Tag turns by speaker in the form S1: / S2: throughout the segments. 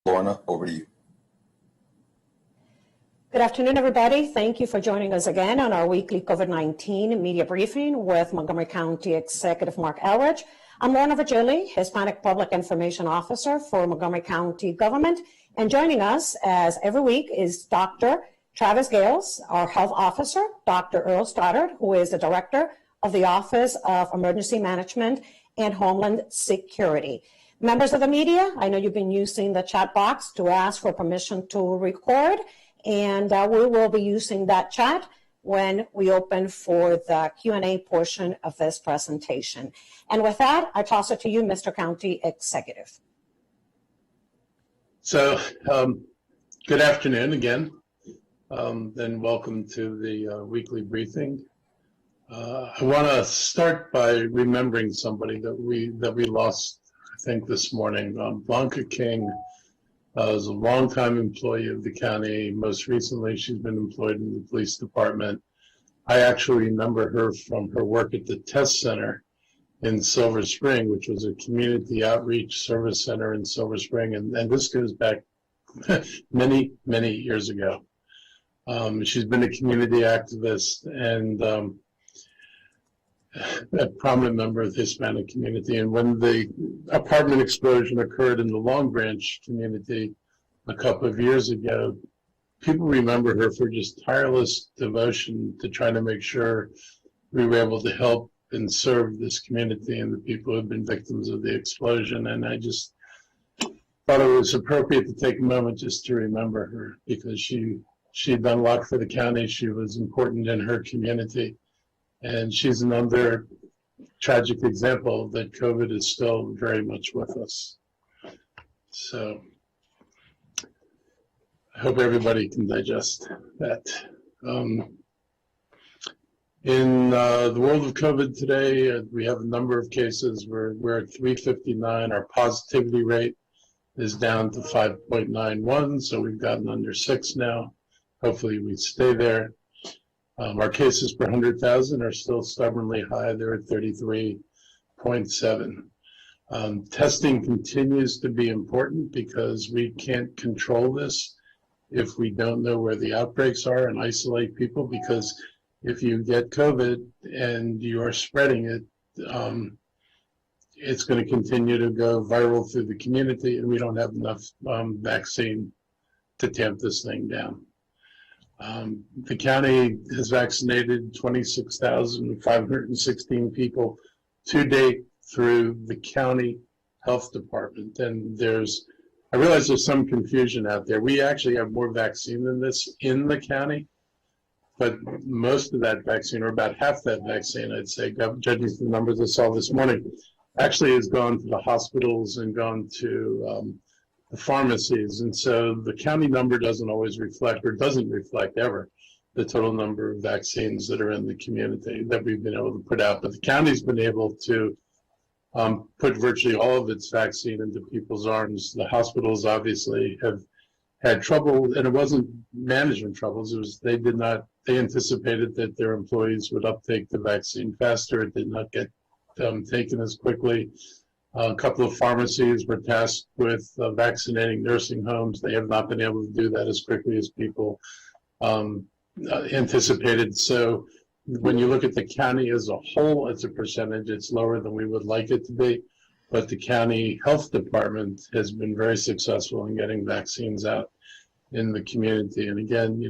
S1: Lorna, over to you.
S2: Good afternoon, everybody. Thank you for joining us again on our weekly COVID-19 media briefing with Montgomery County Executive Mark Elridge. I'm Lorna Virgili, Hispanic Public Information Officer for Montgomery County Government. And joining us, as every week, is Dr. Travis Gales, our Health Officer, Dr. Earl Stoddard, who is the Director of the Office of Emergency Management and Homeland Security. Members of the media, I know you've been using the chat box to ask for permission to record, and we will be using that chat when we open for the Q&A portion of this presentation. And with that, I toss it to you, Mr. County Executive.
S3: So, good afternoon again, and welcome to the weekly briefing. I want to start by remembering somebody that we lost, I think, this morning. Blanca King was a longtime employee of the county. Most recently, she's been employed in the police department. I actually remember her from her work at the test center in Silver Spring, which was a community outreach service center in Silver Spring, and this goes back many, many years ago. She's been a community activist and a prominent member of the Hispanic community. And when the apartment explosion occurred in the Long Branch community a couple of years ago, people remember her for just tireless devotion to trying to make sure we were able to help and serve this community and the people who have been victims of the explosion. And I just thought it was appropriate to take a moment just to remember her, because she had done a lot for the county. She was important in her community. And she's another tragic example that COVID is still very much with us. So I hope everybody can digest that. In the world of COVID today, we have a number of cases. We're at 359. Our positivity rate is down to 5.91, so we've gotten under 6 now. Hopefully we stay there. Our cases per 100,000 are still stubbornly high. They're at 33.7. Testing continues to be important because we can't control this if we don't know where the outbreaks are and isolate people, because if you get COVID and you are spreading it, it's going to continue to go viral through the community, and we don't have enough vaccine to tamp this thing down. The county has vaccinated 26,516 people to date through the county health department. And I realize there's some confusion out there. We actually have more vaccine than this in the county, but most of that vaccine, or about half that vaccine, I'd say, judging from the numbers I saw this morning, actually has gone to the hospitals and gone to the pharmacies. And so the county number doesn't always reflect, or doesn't reflect ever, the total number of vaccines that are in the community that we've been able to put out. But the county's been able to put virtually all of its vaccine into people's arms. The hospitals obviously have had trouble, and it wasn't management troubles. It was they anticipated that their employees would uptake the vaccine faster. It did not get taken as quickly. A couple of pharmacies were tasked with vaccinating nursing homes. They have not been able to do that as quickly as people anticipated. So when you look at the county as a whole, as a percentage, it's lower than we would like it to be. But the county health department has been very successful in getting vaccines out in the community. And again,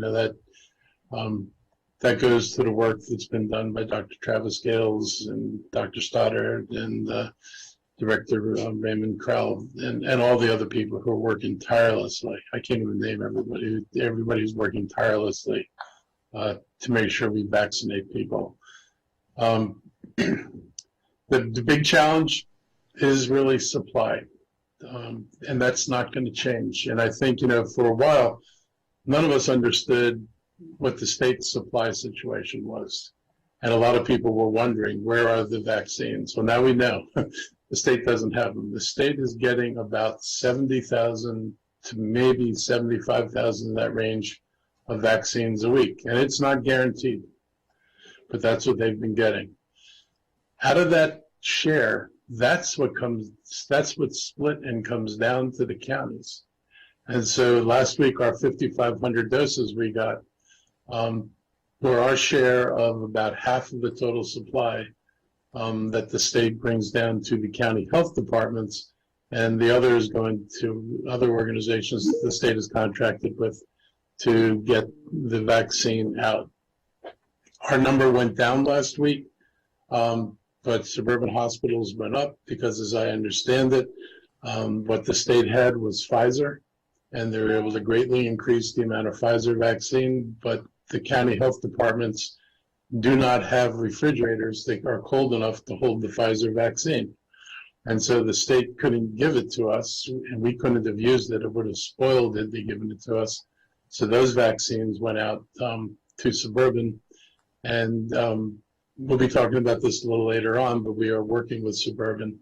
S3: that goes to the work that's been done by Dr. Travis Gales and Dr. Stoddard and Director Raymond Krell and all the other people who are working tirelessly. I can't even name everybody. Everybody's working tirelessly to make sure we vaccinate people. The big challenge is really supply, and that's not going to change. And I think, for a while, none of us understood what the state supply situation was. And a lot of people were wondering, where are the vaccines? Well, now we know. The state doesn't have them. The state is getting about 70,000 to maybe 75,000 in that range of vaccines a week. And it's not guaranteed, but that's what they've been getting. Out of that share, that's what split and comes down to the counties. And so last week, our 5,500 doses we got were our share of about half of the total supply that the state brings down to the county health departments, and the other is going to other organizations the state is contracted with to get the vaccine out. Our number went down last week, but suburban hospitals went up because, as I understand it, what the state had was Pfizer, and they were able to greatly increase the amount of Pfizer vaccine, but the county health departments do not have refrigerators that are cold enough to hold the Pfizer vaccine. And so the state couldn't give it to us, and we couldn't have used it. It would have spoiled had they given it to us. So those vaccines went out to suburban, and we'll be talking about this a little later on, but we are working with suburban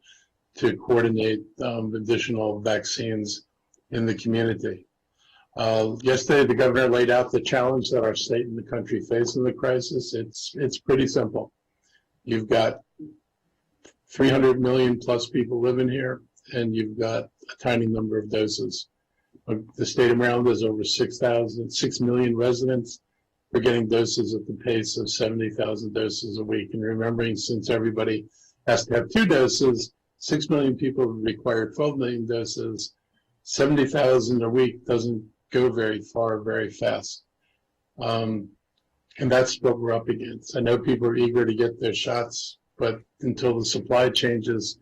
S3: to coordinate additional vaccines in the community. Yesterday, the governor laid out the challenge that our state and the country face in the crisis. It's pretty simple. You've got 300 million plus people living here, and you've got a tiny number of doses. The state of Maryland has over 6 million residents. We're getting doses at the pace of 70,000 doses a week. And remembering, since everybody has to have 2 doses, 6 million people require 12 million doses. 70,000 a week doesn't go very far very fast. And that's what we're up against. I know people are eager to get their shots, but until the supply changes,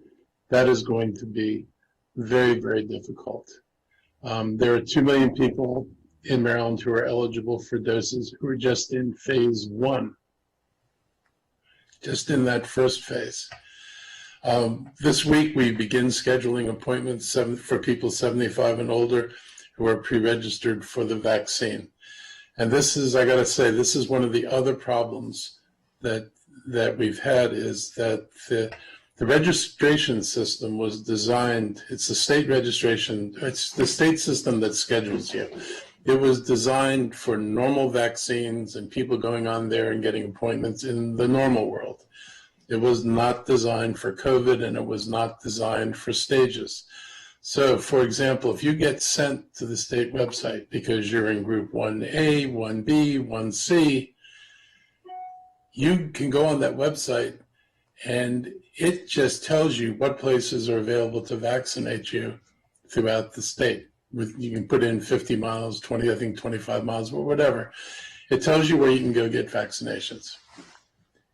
S3: that is going to be very, very difficult. There are 2 million people in Maryland who are eligible for doses who are just in phase 1, just in that first phase. This week, we begin scheduling appointments for people 75 and older who are pre-registered for the vaccine. And this is, I gotta say, this is one of the other problems that we've had, is that the registration system was designed, it's the state registration, it's the state system that schedules you. It was designed for normal vaccines and people going on there and getting appointments in the normal world. It was not designed for COVID, and it was not designed for stages. So, for example, if you get sent to the state website because you're in group 1A, 1B, 1C, you can go on that website and it just tells you what places are available to vaccinate you throughout the state. You can put in 50 miles, 20, I think 25 miles, or whatever. It tells you where you can go get vaccinations.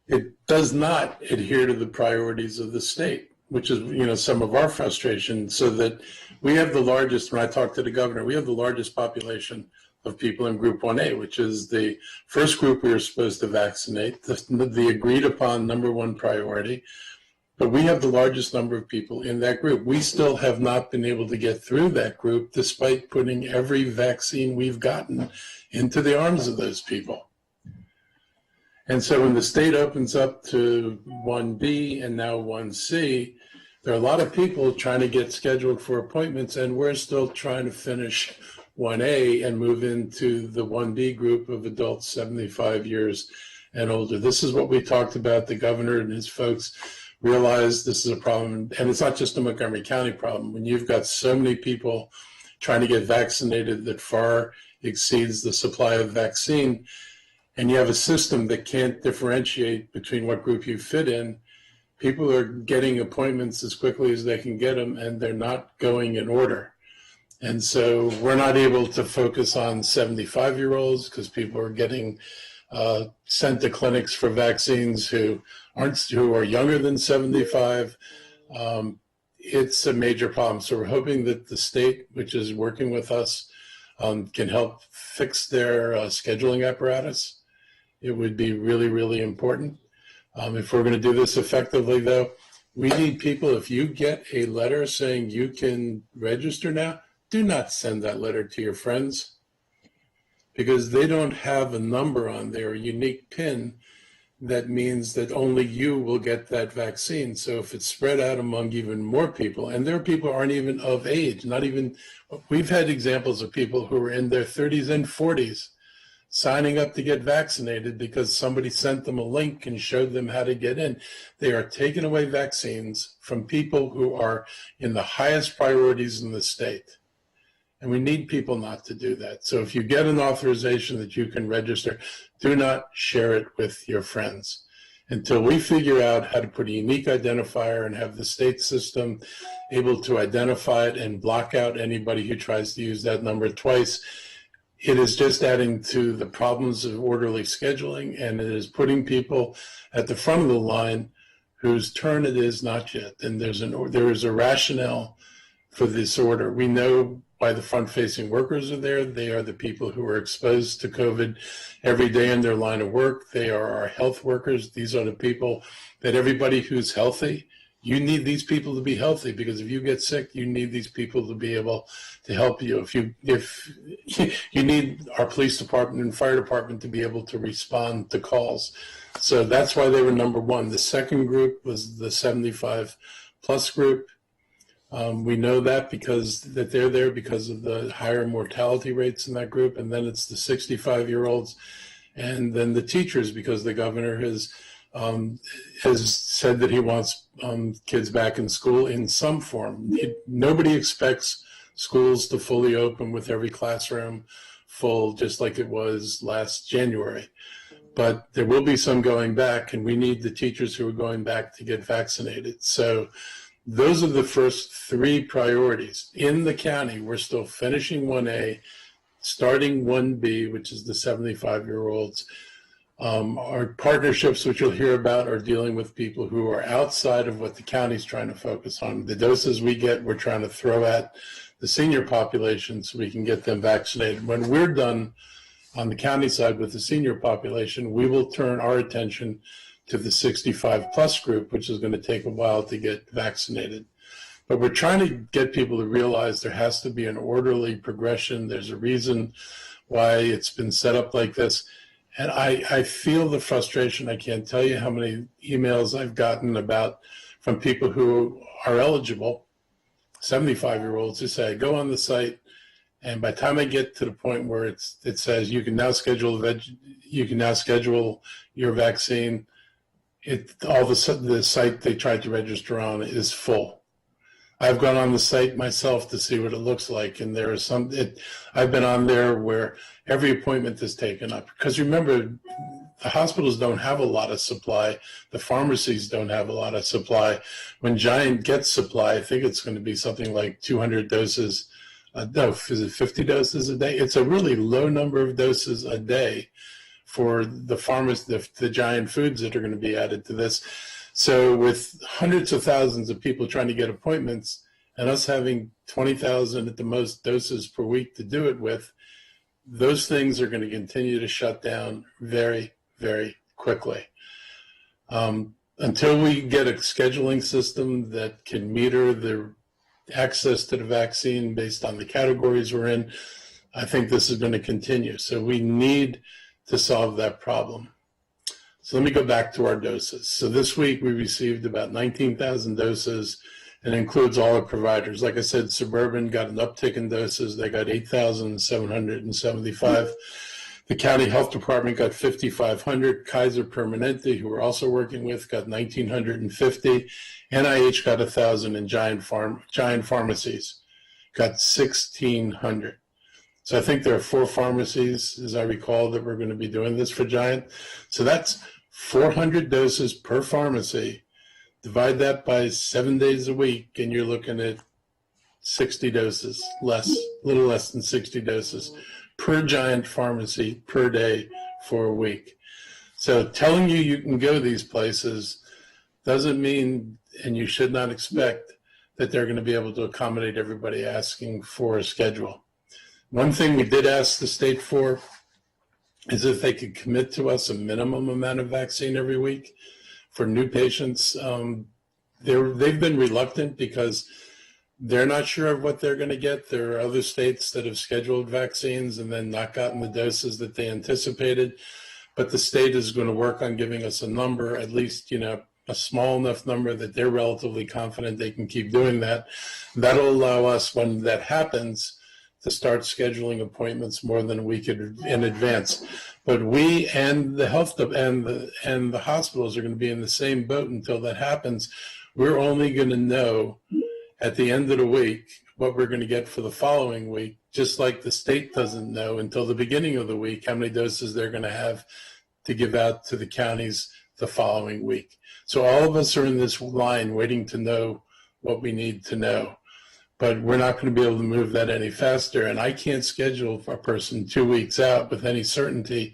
S3: It does not adhere to the priorities of the state, which is, some of our frustration, so that we have the largest, when I talked to the governor, we have the largest population of people in group 1A, which is the first group we are supposed to vaccinate, the agreed upon #1 priority. But we have the largest number of people in that group. We still have not been able to get through that group, despite putting every vaccine we've gotten into the arms of those people. And so when the state opens up to 1B and now 1C, there are a lot of people trying to get scheduled for appointments, and we're still trying to finish 1A and move into the 1B group of adults 75 years and older. This is what we talked about. The governor and his folks realized this is a problem, and it's not just a Montgomery County problem. When you've got so many people trying to get vaccinated that far exceeds the supply of vaccine, and you have a system that can't differentiate between what group you fit in, people are getting appointments as quickly as they can get them, and they're not going in order. And so we're not able to focus on 75-year-olds because people are getting sent to clinics for vaccines who are younger than 75. It's a major problem. So we're hoping that the state, which is working with us, can help fix their scheduling apparatus. It would be really, really important. If we're going to do this effectively, though, we need people. If you get a letter saying you can register now, do not send that letter to your friends, because they don't have a number on there, a unique PIN that means that only you will get that vaccine. So if it's spread out among even more people, and there are people who aren't even of age, we've had examples of people who are in their 30s and 40s signing up to get vaccinated because somebody sent them a link and showed them how to get in. They are taking away vaccines from people who are in the highest priorities in the state. And we need people not to do that. So if you get an authorization that you can register, do not share it with your friends until we figure out how to put a unique identifier and have the state system able to identify it and block out anybody who tries to use that number twice. It is just adding to the problems of orderly scheduling, and it is putting people at the front of the line whose turn it is not yet. And there is a rationale for this order. We know why the front-facing workers are there. They are the people who are exposed to COVID every day in their line of work. They are our health workers. These are the people that everybody who's healthy, you need these people to be healthy, because if you get sick, you need these people to be able to help you. If you need our police department and fire department to be able to respond to calls. So that's why they were number one. The second group was the 75 plus group. We know that that they're there because of the higher mortality rates in that group. And then it's the 65-year-olds, and then the teachers, because the governor has said that he wants kids back in school in some form. Nobody expects schools to fully open with every classroom full, just like it was last January. But there will be some going back, and we need the teachers who are going back to get vaccinated. So those are the first three priorities. In the county, we're still finishing 1A, starting 1B, which is the 75-year-olds. Our partnerships, which you'll hear about, are dealing with people who are outside of what the county's trying to focus on. The doses we get, we're trying to throw at the senior population so we can get them vaccinated. When we're done on the county side with the senior population, we will turn our attention to the 65 plus group, which is going to take a while to get vaccinated. But we're trying to get people to realize there has to be an orderly progression. There's a reason why it's been set up like this. And I feel the frustration. I can't tell you how many emails I've gotten from people who are eligible, 75-year-olds, who say, I go on the site, and by the time I get to the point where it says you can now schedule your vaccine, all the site they tried to register on is full. I've gone on the site myself to see what it looks like, and there is I've been on there where every appointment is taken up. Because remember, the hospitals don't have a lot of supply. The pharmacies don't have a lot of supply. When Giant gets supply, I think it's going to be something like 200 doses. No, is it 50 doses a day? It's a really low number of doses a day for the pharmacies, the Giant foods that are going to be added to this. So with hundreds of thousands of people trying to get appointments and us having 20,000 at the most doses per week to do it with, those things are going to continue to shut down very, very quickly. Until we get a scheduling system that can meter the access to the vaccine based on the categories we're in, I think this is going to continue. So we need to solve that problem. So let me go back to our doses. So this week we received about 19,000 doses, and includes all our providers. Like I said, Suburban got an uptick in doses. They got 8,775. The county health department got 5,500. Kaiser Permanente, who we're also working with, got 1,950. NIH got 1,000, and Giant Pharmacies got 1,600. So I think there are 4 pharmacies, as I recall, that we're going to be doing this for Giant. So that's 400 doses per pharmacy. Divide that by 7 days a week, and you're looking at 60 doses, a little less than 60 doses per Giant pharmacy per day for a week. So telling you can go these places doesn't mean, and you should not expect, that they're going to be able to accommodate everybody asking for a schedule. One thing we did ask the state for is if they could commit to us a minimum amount of vaccine every week for new patients. They've been reluctant because they're not sure of what they're going to get. There are other states that have scheduled vaccines and then not gotten the doses that they anticipated. But the state is going to work on giving us a number, at least, a small enough number that they're relatively confident they can keep doing that. That'll allow us, when that happens, to start scheduling appointments more than a week in advance. But we and the health and the hospitals are going to be in the same boat until that happens. We're only going to know at the end of the week what we're going to get for the following week, just like the state doesn't know until the beginning of the week how many doses they're going to have to give out to the counties the following week. So all of us are in this line waiting to know what we need to know, but we're not going to be able to move that any faster. And I can't schedule a person 2 weeks out with any certainty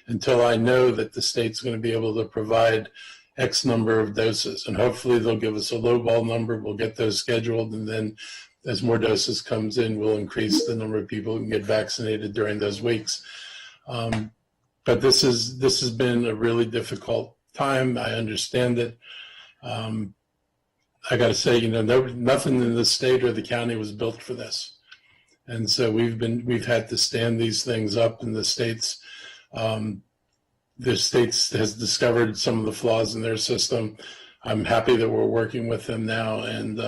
S3: until I know that the state's going to be able to provide X number of doses. And hopefully they'll give us a lowball number. We'll get those scheduled, and then as more doses comes in, we'll increase the number of people who can get vaccinated during those weeks. But this has been a really difficult time. I understand it. I got to say, nothing in the state or the county was built for this, and so we've had to stand these things up. And the states has discovered some of the flaws in their system. I'm happy that we're working with them now, and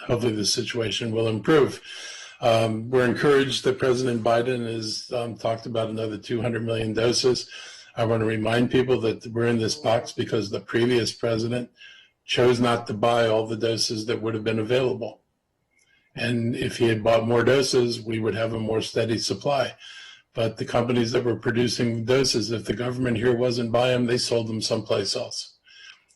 S3: hopefully the situation will improve. We're encouraged that President Biden has talked about another 200 million doses. I want to remind people that we're in this box because the previous president chose not to buy all the doses that would have been available. And if he had bought more doses, we would have a more steady supply. But the companies that were producing the doses, if the government here wasn't buying them, they sold them someplace else.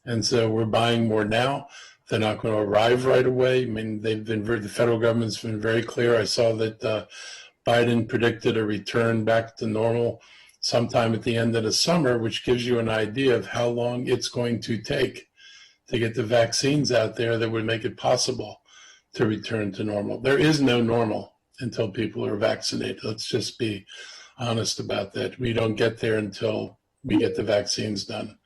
S3: And so we're buying more now. They're not going to arrive right away. I mean, the federal government's been very clear. I saw that Biden predicted a return back to normal sometime at the end of the summer, which gives you an idea of how long it's going to take to get the vaccines out there that would make it possible to return to normal. There is no normal until people are vaccinated. Let's just be honest about that. We don't get there until we get the vaccines done.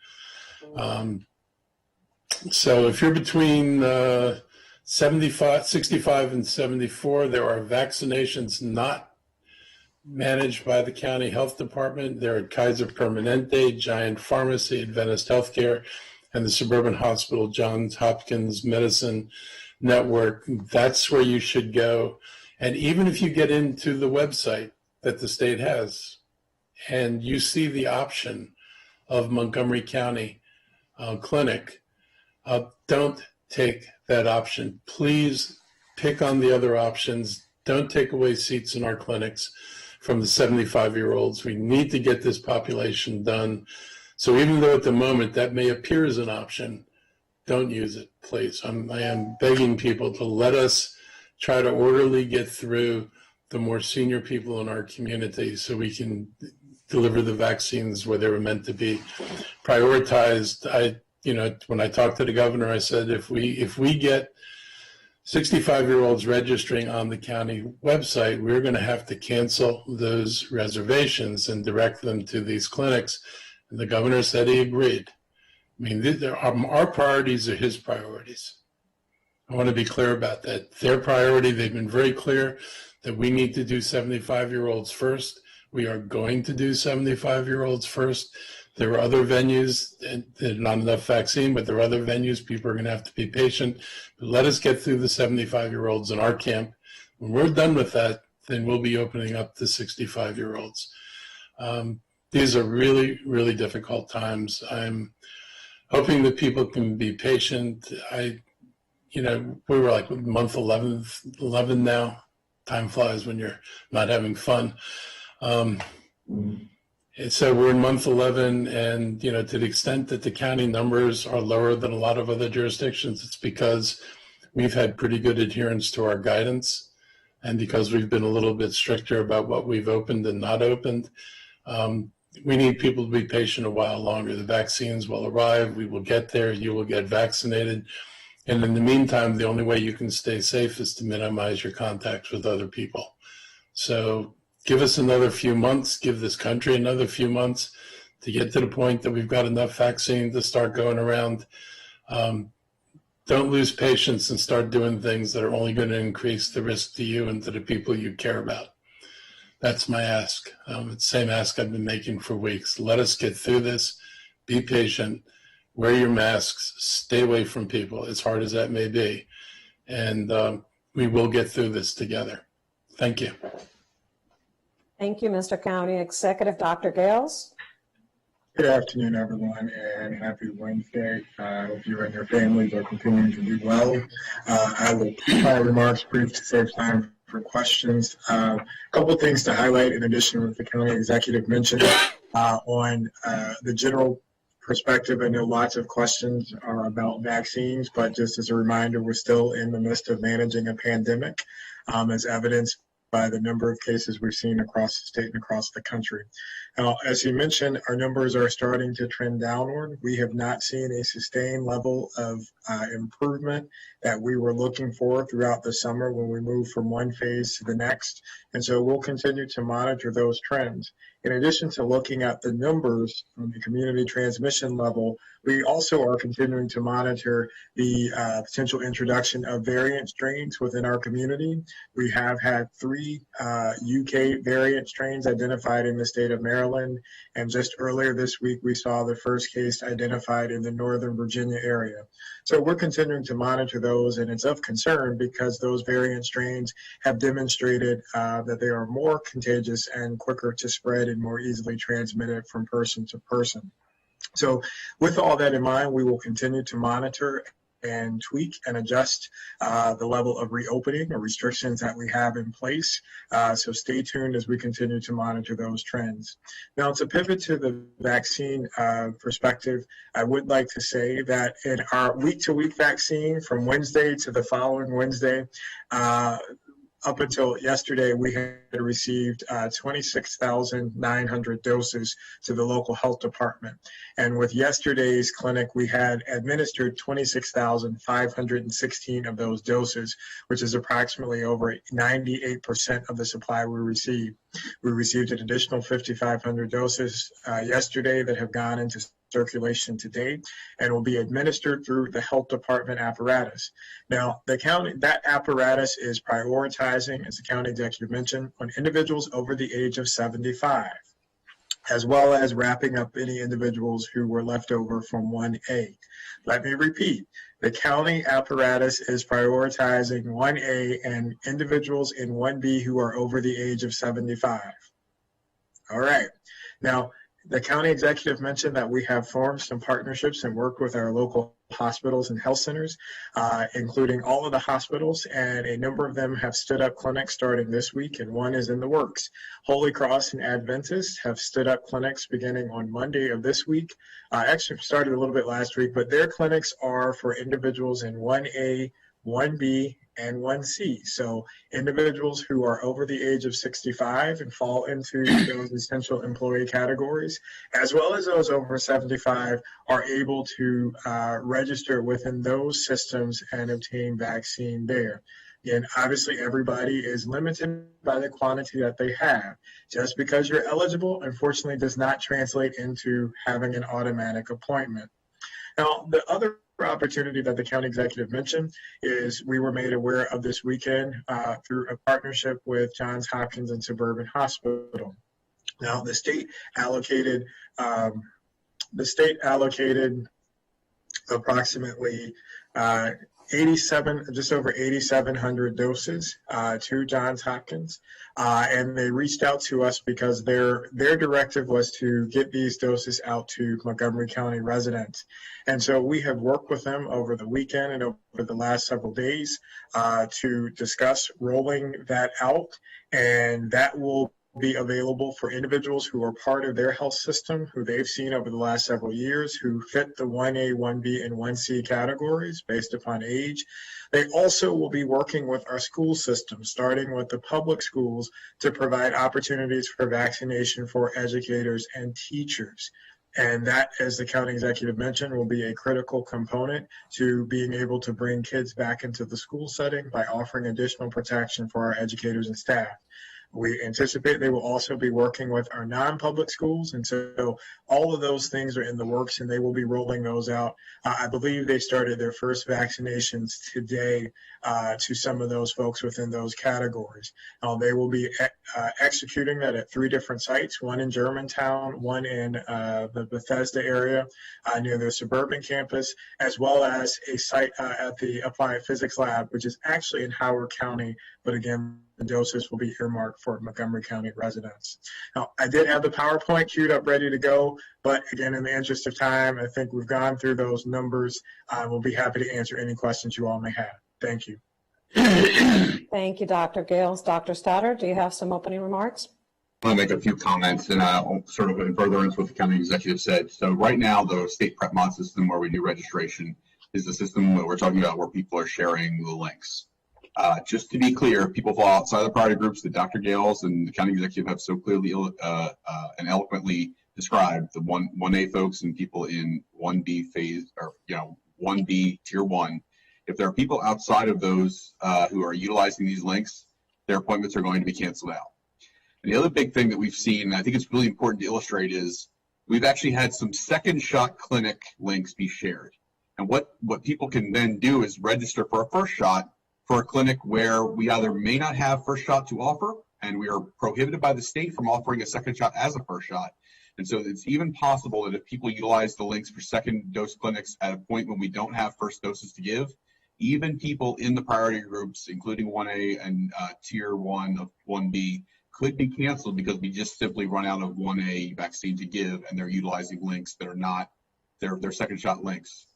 S3: So if you're between 65 and 74, there are vaccinations not managed by the county health department. They're at Kaiser Permanente, Giant Pharmacy, Adventist Healthcare, and the Suburban Hospital Johns Hopkins Medicine Network. That's where you should go. And even if you get into the website that the state has and you see the option of Montgomery County Clinic, don't take that option. Please pick on the other options. Don't take away seats in our clinics from the 75-year-olds. We need to get this population done. So even though at the moment that may appear as an option, don't use it, please. I am begging people to let us try to orderly get through the more senior people in our community so we can deliver the vaccines where they were meant to be prioritized. When I talked to the governor, I said, if we get 65-year-olds registering on the county website, we're going to have to cancel those reservations and direct them to these clinics. And the governor said he agreed. I mean, our priorities are his priorities. I want to be clear about that. Their priority, they've been very clear that we need to do 75-year-olds first. We are going to do 75-year-olds first. There are other venues, and there's not enough vaccine, but there are other venues. People are going to have to be patient. But let us get through the 75-year-olds in our camp. When we're done with that, then we'll be opening up the 65-year-olds. These are really, really difficult times. I'm hoping that people can be patient. We were like month 11 now. Time flies when you're not having fun. So we're in month 11, and to the extent that the county numbers are lower than a lot of other jurisdictions, it's because we've had pretty good adherence to our guidance, and because we've been a little bit stricter about what we've opened and not opened. We need people to be patient a while longer. The vaccines will arrive. We will get there. You will get vaccinated. And in the meantime, the only way you can stay safe is to minimize your contacts with other people. So give us another few months, give this country another few months to get to the point that we've got enough vaccine to start going around. Don't lose patience and start doing things that are only going to increase the risk to you and to the people you care about. That's my ask. It's the same ask I've been making for weeks. Let us get through this. Be patient. Wear your masks. Stay away from people, as hard as that may be. And we will get through this together. Thank you.
S2: Thank you, Mr. County Executive. Dr. Gales?
S1: Good afternoon, everyone, and happy Wednesday. I hope you and your families are continuing to do well. I will keep my remarks brief to save time for questions. A couple of things to highlight in addition to what the county executive mentioned on the general perspective. I know lots of questions are about vaccines, but just as a reminder, we're still in the midst of managing a pandemic, as evidenced by the number of cases we've seen across the state and across the country. As you mentioned, our numbers are starting to trend downward. We have not seen a sustained level of improvement that we were looking for throughout the summer when we moved from one phase to the next. And so we'll continue to monitor those trends. In addition to looking at the numbers from the community transmission level, we also are continuing to monitor the potential introduction of variant strains within our community. We have had 3 UK variant strains identified in the state of Maryland, and just earlier this week we saw the first case identified in the Northern Virginia area. So we're continuing to monitor those, and it's of concern because those variant strains have demonstrated that they are more contagious and quicker to spread and more easily transmitted from person to person. So with all that in mind, we will continue to monitor and tweak and adjust the level of reopening or restrictions that we have in place. So stay tuned as we continue to monitor those trends. Now, to pivot to the vaccine perspective, I would like to say that in our week-to-week vaccine from Wednesday to the following Wednesday, up until yesterday, we had received 26,900 doses to the local health department. And with yesterday's clinic, we had administered 26,516 of those doses, which is approximately over 98% of the supply we received. We received an additional 5,500 doses yesterday that have gone into circulation today and will be administered through the health department apparatus. Now, the county, that apparatus is prioritizing, as the county executive mentioned, on individuals over the age of 75, as well as wrapping up any individuals who were left over from 1A. Let me repeat, the county apparatus is prioritizing 1A and individuals in 1B who are over the age of 75. All right. Now, the county executive mentioned that we have formed some partnerships and worked with our local hospitals and health centers, including all of the hospitals, and a number of them have stood up clinics starting this week, and one is in the works. Holy Cross and Adventist have stood up clinics beginning on Monday of this week. Actually started a little bit last week, but their clinics are for individuals in 1A, 1B, and 1C. So individuals who are over the age of 65 and fall into those essential employee categories, as well as those over 75, are able to register within those systems and obtain vaccine there. And obviously everybody is limited by the quantity that they have. Just because you're eligible, unfortunately, does not translate into having an automatic appointment. Now, the other opportunity that the county executive mentioned is we were made aware of this weekend through a partnership with Johns Hopkins and Suburban Hospital. Now, the state allocated approximately just over 8,700 doses to Johns Hopkins, and they reached out to us because their directive was to get these doses out to Montgomery County residents. And so we have worked with them over the weekend and over the last several days to discuss rolling that out, and that will be available for individuals who are part of their health system, who they've seen over the last several years, who fit the 1A, 1B, and 1C categories based upon age. They also will be working with our school system, starting with the public schools, to provide opportunities for vaccination for educators and teachers. And that, as the county executive mentioned, will be a critical component to being able to bring kids back into the school setting by offering additional protection for our educators and staff. We anticipate they will also be working with our non-public schools, and so all of those things are in the works, and they will be rolling those out. I believe they started their first vaccinations today to some of those folks within those categories. They will be executing that at 3 different sites, one in Germantown, one in the Bethesda area near their suburban campus, as well as a site at the Applied Physics Lab, which is actually in Howard County, but again, the doses will be earmarked for Montgomery County residents. Now, I did have the PowerPoint queued up ready to go, but again, in the interest of time, I think we've gone through those numbers. We'll be happy to answer any questions you all may have. Thank you.
S2: Thank you, Dr. Gales. Dr. Stoddard, do you have some opening remarks?
S4: I want to make a few comments and sort of in furtherance what the county executive said. So right now, the state prep mod system where we do registration is the system that we're talking about where people are sharing the links. Just to be clear, people fall outside the priority groups that Dr. Gales and the county executive have so clearly and eloquently described, the 1A folks and people in 1B phase, or 1B tier 1. If there are people outside of those who are utilizing these links, their appointments are going to be canceled out. And the other big thing that we've seen, and I think it's really important to illustrate, is we've actually had some second shot clinic links be shared. And what people can then do is register for a first shot for a clinic where we either may not have first shot to offer, and we are prohibited by the state from offering a second shot as a first shot. And so it's even possible that if people utilize the links for second dose clinics at a point when we don't have first doses to give, even people in the priority groups, including 1A and tier 1 of 1B, could be canceled because we just simply run out of 1A vaccine to give, and they're utilizing links that are not their second shot links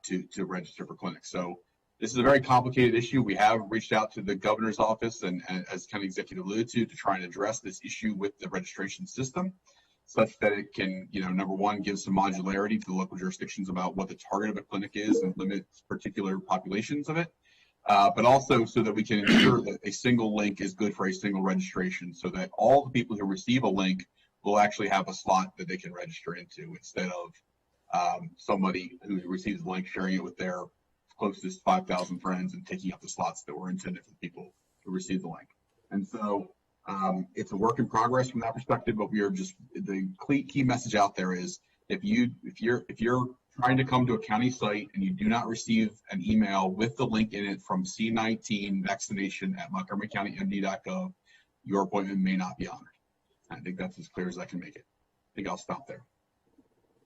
S4: to register for clinics. So this is a very complicated issue. We have reached out to the governor's office and as county executive alluded to try and address this issue with the registration system such that it can, number one, give some modularity to the local jurisdictions about what the target of a clinic is and limit particular populations of it. But also so that we can ensure that a single link is good for a single registration so that all the people who receive a link will actually have a slot that they can register into instead of somebody who receives the link sharing it with their closest 5,000 friends and taking up the slots that were intended for the people who receive the link. And so it's a work in progress from that perspective, but we are just, the key message out there is if you're trying to come to a county site and you do not receive an email with the link in it from C19 vaccination at montgomerycountymd.gov, your appointment may not be honored. I think that's as clear as I can make it. I think I'll stop there.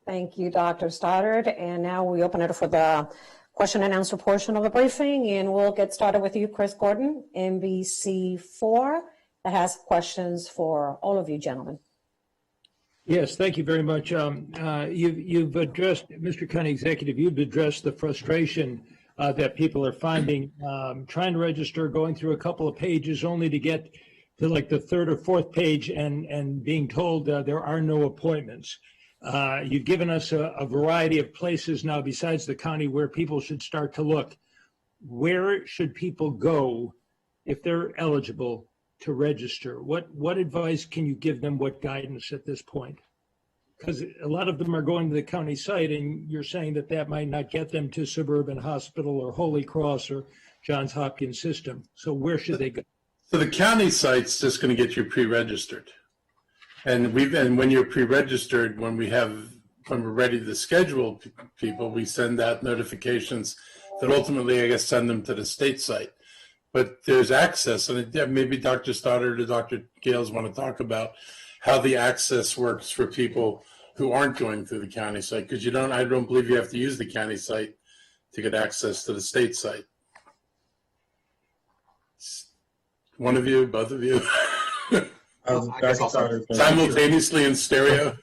S4: Thank
S2: you, Dr. Stoddard. And now we open it for the question and answer portion of the briefing, and we'll get started with you, Chris Gordon, NBC4, that has questions for all of you gentlemen.
S5: Yes, thank you very much. You've addressed, Mr. County Executive, you've addressed the frustration that people are finding trying to register, going through a couple of pages only to get to like the third or fourth page and being told there are no appointments. You've given us a variety of places now besides the county where people should start to look. Where should people go if they're eligible to register? What advice can you give them? What guidance at this point? Because a lot of them are going to the county site and you're saying that might not get them to Suburban Hospital or Holy Cross or Johns Hopkins system. So where should they go?
S3: So the county site's just going to get you pre-registered. And when you're pre-registered, when we're ready to schedule people, we send out notifications that ultimately, I guess, send them to the state site. But there's access, and maybe Dr. Stoddard or Dr. Gales want to talk about how the access works for people who aren't going through the county site, because I don't believe you have to use the county site to get access to the state site. One of you, both of you, simultaneously in stereo.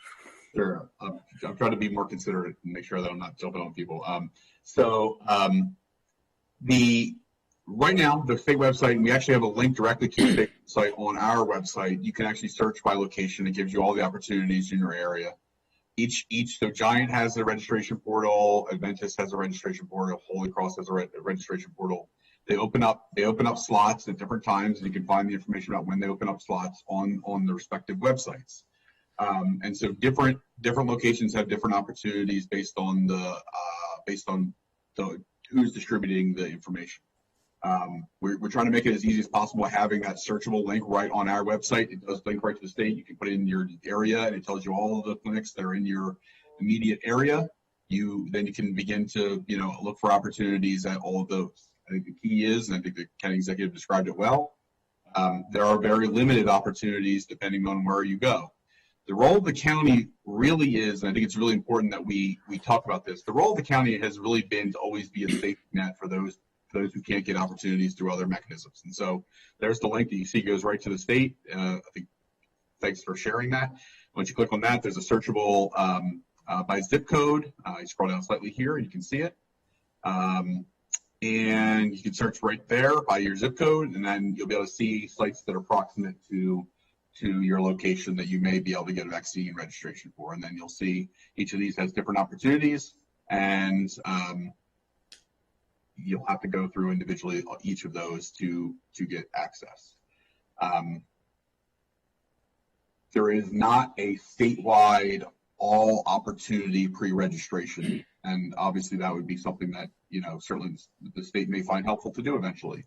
S4: Sure. I'm trying to be more considerate and make sure that I'm not jumping on people. Right now, the state website, and we actually have a link directly to the state website on our website. You can actually search by location. It gives you all the opportunities in your area. So Giant has a registration portal, Adventist has a registration portal, Holy Cross has a registration portal. They open up slots at different times, and you can find the information about when they open up slots on the respective websites. And so different locations have different opportunities based on who's distributing the information. We're trying to make it as easy as possible, having that searchable link right on our website. It does link right to the state. You can put it in your area, and it tells you all of the clinics that are in your immediate area. Then you can begin to look for opportunities at all of those. I think the key is, and I think the county executive described it well, there are very limited opportunities depending on where you go. The role of the county really is, and I think it's really important that we talk about this, the role of the county has really been to always be a safety net for those those who can't get opportunities through other mechanisms. And so there's the link that you see goes right to the state. I think thanks for sharing that. Once you click on that, there's a searchable by zip code. You scroll down slightly here, and you can see it. And you can search right there by your zip code, and then you'll be able to see sites that are proximate to your location that you may be able to get a vaccine registration for. And then you'll see each of these has different opportunities, and you'll have to go through individually each of those to get access. There is not a statewide all opportunity pre-registration, and obviously that would be something that, you know, certainly the state may find helpful to do eventually.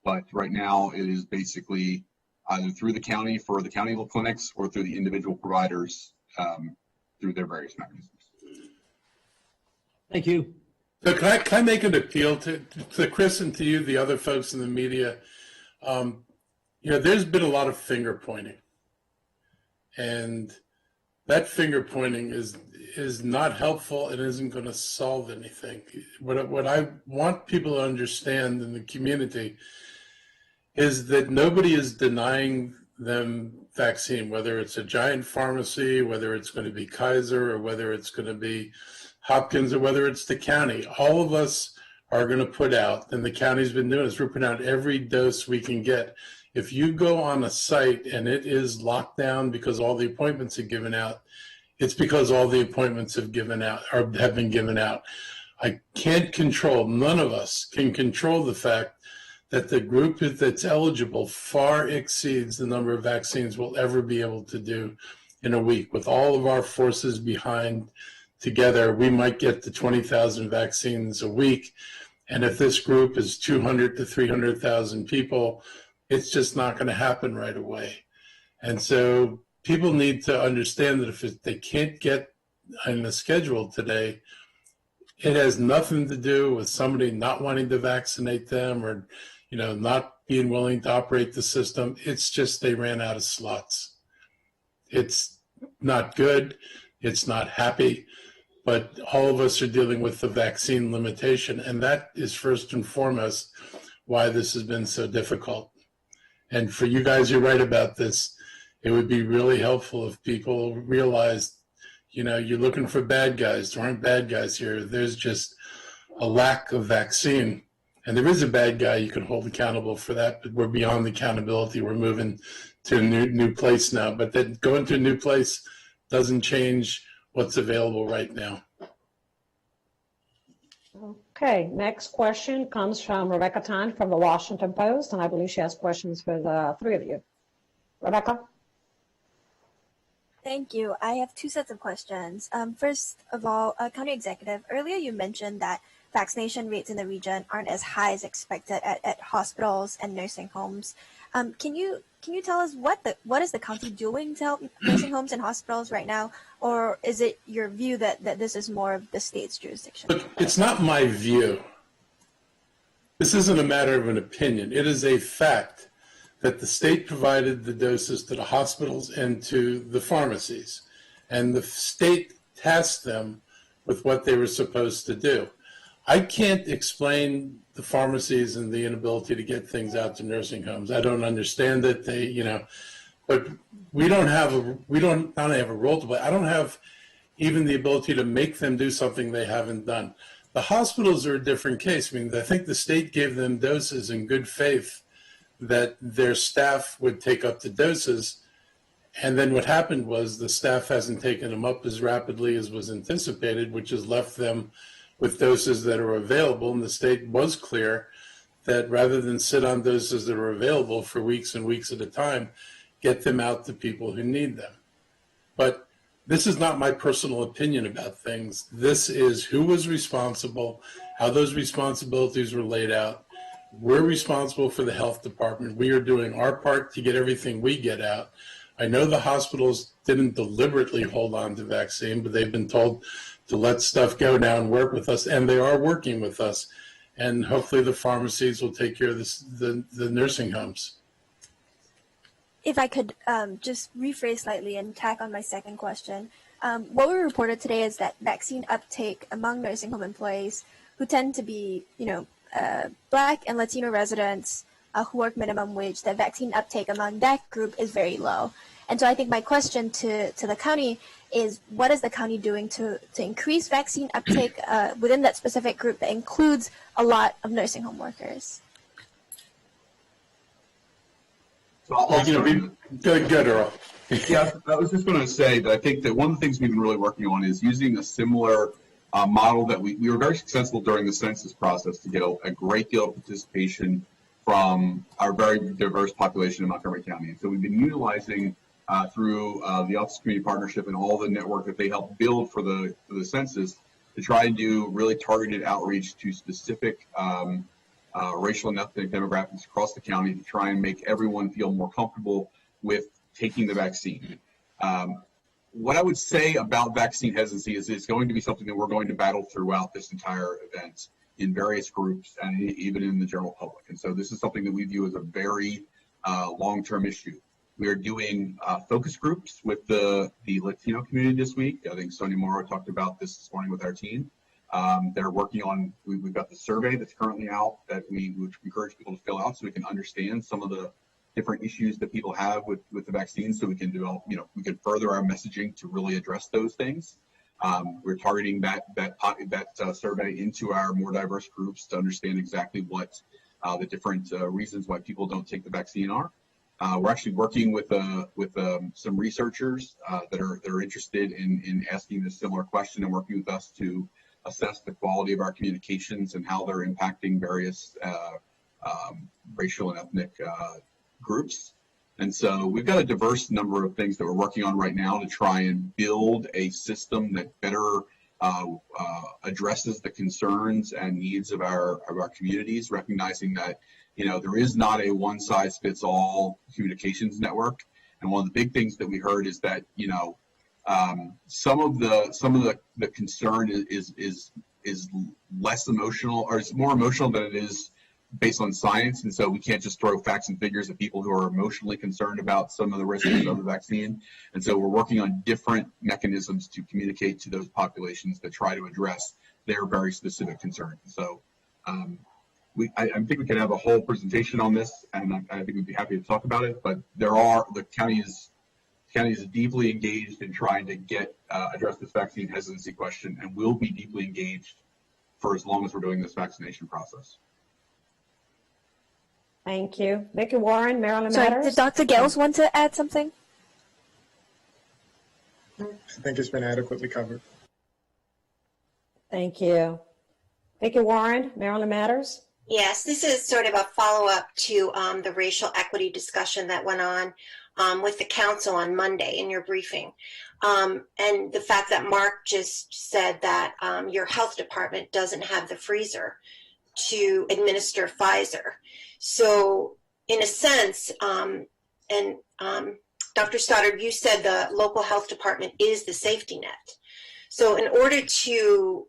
S4: But right now it is basically either through the county for the county clinics or through the individual providers through their various mechanisms.
S5: Thank you.
S3: So can I make an appeal to Chris and to you, the other folks in the media? You know, there's been a lot of finger pointing, and that finger pointing is not helpful and isn't going to solve anything. What I want people to understand in the community is that nobody is denying them vaccine, whether it's a giant pharmacy, whether it's going to be Kaiser, or whether it's going to be Hopkins, or whether it's the county. All of us are going to put out, and the county's been doing this, we're putting out every dose we can get. If you go on a site and it is locked down because all the appointments are given out, it's because all the appointments have been given out. I can't control, none of us can control the fact that the group that's eligible far exceeds the number of vaccines we'll ever be able to do in a week. With all of our forces behind together, we might get to 20,000 vaccines a week. And if this group is 200 to 300,000 people, it's just not going to happen right away. And so people need to understand that if they can't get on the schedule today, it has nothing to do with somebody not wanting to vaccinate them or, you know, not being willing to operate the system. It's just they ran out of slots. It's not good. It's not happy. But all of us are dealing with the vaccine limitation, and that is first and foremost why this has been so difficult. And for you guys who write about this, it would be really helpful if people realized, you know, you're looking for bad guys. There aren't bad guys here. There's just a lack of vaccine. And there is a bad guy you can hold accountable for that, but we're beyond accountability. We're moving to a new place now. But then going to a new place doesn't change what's available right now.
S2: Okay, next question comes from Rebecca Tan from the Washington Post, and I believe she has questions for the three of you. Rebecca?
S6: Thank you. I have two sets of questions. First of all, County Executive, earlier you mentioned that vaccination rates in the region aren't as high as expected at hospitals and nursing homes. Can you tell us what is the county doing to help nursing homes and hospitals right now, or is it your view that this is more of the state's jurisdiction?
S3: Look, it's not my view. This isn't a matter of an opinion. It is a fact that the state provided the doses to the hospitals and to the pharmacies, and the state tasked them with what they were supposed to do. I can't explain the pharmacies and the inability to get things out to nursing homes. I don't understand it. But we don't have a role to play. I don't have even the ability to make them do something they haven't done. The hospitals are a different case. I mean, I think the state gave them doses in good faith that their staff would take up the doses. And then what happened was the staff hasn't taken them up as rapidly as was anticipated, which has left them with doses that are available. And the state was clear that rather than sit on doses that are available for weeks and weeks at a time, get them out to people who need them. But this is not my personal opinion about things. This is who was responsible, how those responsibilities were laid out. We're responsible for the health department. We are doing our part to get everything we get out. I know the hospitals didn't deliberately hold on to vaccine, but they've been told to let stuff go now and work with us, and they are working with us. And hopefully the pharmacies will take care of the nursing homes.
S6: If I could just rephrase slightly and tack on my second question. What we reported today is that vaccine uptake among nursing home employees who tend to be, Black and Latino residents who work minimum wage, the vaccine uptake among that group is very low. And so I think my question to the county is, what is the county doing to increase vaccine uptake within that specific group that includes a lot of nursing home workers?
S4: So I'll
S3: Good, Earl.
S4: Yeah, I was just going to say that I think that one of the things we've been really working on is using a similar model that we were very successful during the census process to get a great deal of participation from our very diverse population in Montgomery County. And so we've been utilizing through the Office of Community Partnership and all the network that they helped build for the census to try and do really targeted outreach to specific racial and ethnic demographics across the county to try and make everyone feel more comfortable with taking the vaccine. What I would say about vaccine hesitancy is it's going to be something that we're going to battle throughout this entire event in various groups and even in the general public. And so this is something that we view as a very long-term issue. We are doing focus groups with the Latino community this week. I think Sonia Morrow talked about this morning with our team. They're working on, we've got the survey that's currently out that we would encourage people to fill out so we can understand some of the different issues that people have with the vaccine, so we can develop, we can further our messaging to really address those things. We're targeting that survey into our more diverse groups to understand exactly what the different reasons why people don't take the vaccine are. We're actually working with some researchers that are interested in asking this similar question and working with us to assess the quality of our communications and how they're impacting various racial and ethnic groups. And so we've got a diverse number of things that we're working on right now to try and build a system that better addresses the concerns and needs of our communities, recognizing that there is not a one-size-fits-all communications network. And one of the big things that we heard is that some of the concern is less emotional, or it's more emotional than it is based on science. And so we can't just throw facts and figures at people who are emotionally concerned about some of the risks of the vaccine. And so we're working on different mechanisms to communicate to those populations that try to address their very specific concerns. So I think we could have a whole presentation on this, and I think we'd be happy to talk about it. But the county is deeply engaged in trying to address this vaccine hesitancy question, and will be deeply engaged for as long as we're doing this vaccination process.
S2: Thank you. Vicki Warren, Maryland
S6: Sorry,
S2: Matters.
S6: did Dr. Gales want to add something?
S1: I think it's been adequately covered.
S2: Thank you. Vicki Warren, Maryland Matters.
S7: Yes, this is sort of a follow-up to the racial equity discussion that went on with the council on Monday in your briefing. And the fact that Mark just said that your health department doesn't have the freezer to administer Pfizer. So in a sense, Dr. Stoddard, you said the local health department is the safety net. So in order to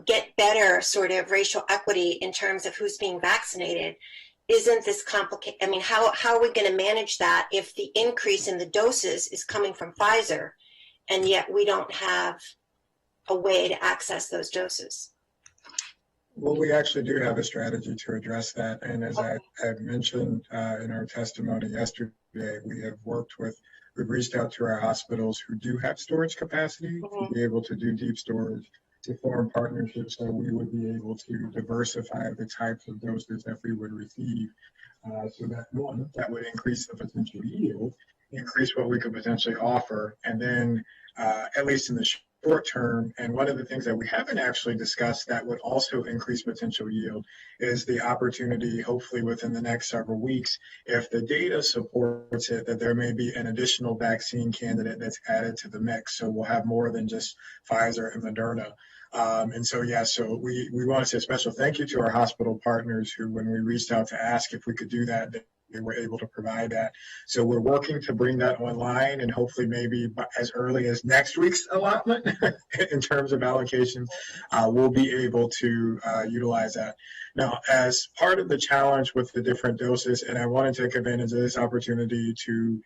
S7: get better sort of racial equity in terms of who's being vaccinated, isn't this complicated? I mean, how are we going to manage that if the increase in the doses is coming from Pfizer and yet we don't have a way to access those doses?
S1: Well, we actually do have a strategy to address that. And as I had mentioned in our testimony yesterday, we've reached out to our hospitals who do have storage capacity to be able to do deep storage, to form partnerships so we would be able to diversify the types of doses that we would receive. So that one, that would increase the potential yield, increase what we could potentially offer, and then at least in the short term, and one of the things that we haven't actually discussed that would also increase potential yield is the opportunity, hopefully within the next several weeks, if the data supports it, that there may be an additional vaccine candidate that's added to the mix. So we'll have more than just Pfizer and Moderna. So we want to say a special thank you to our hospital partners who, when we reached out to ask if we could do that, they were able to provide that. So we're working to bring that online, and hopefully maybe as early as next week's allotment in terms of allocations, we'll be able to utilize that. Now, as part of the challenge with the different doses, and I want to take advantage of this opportunity to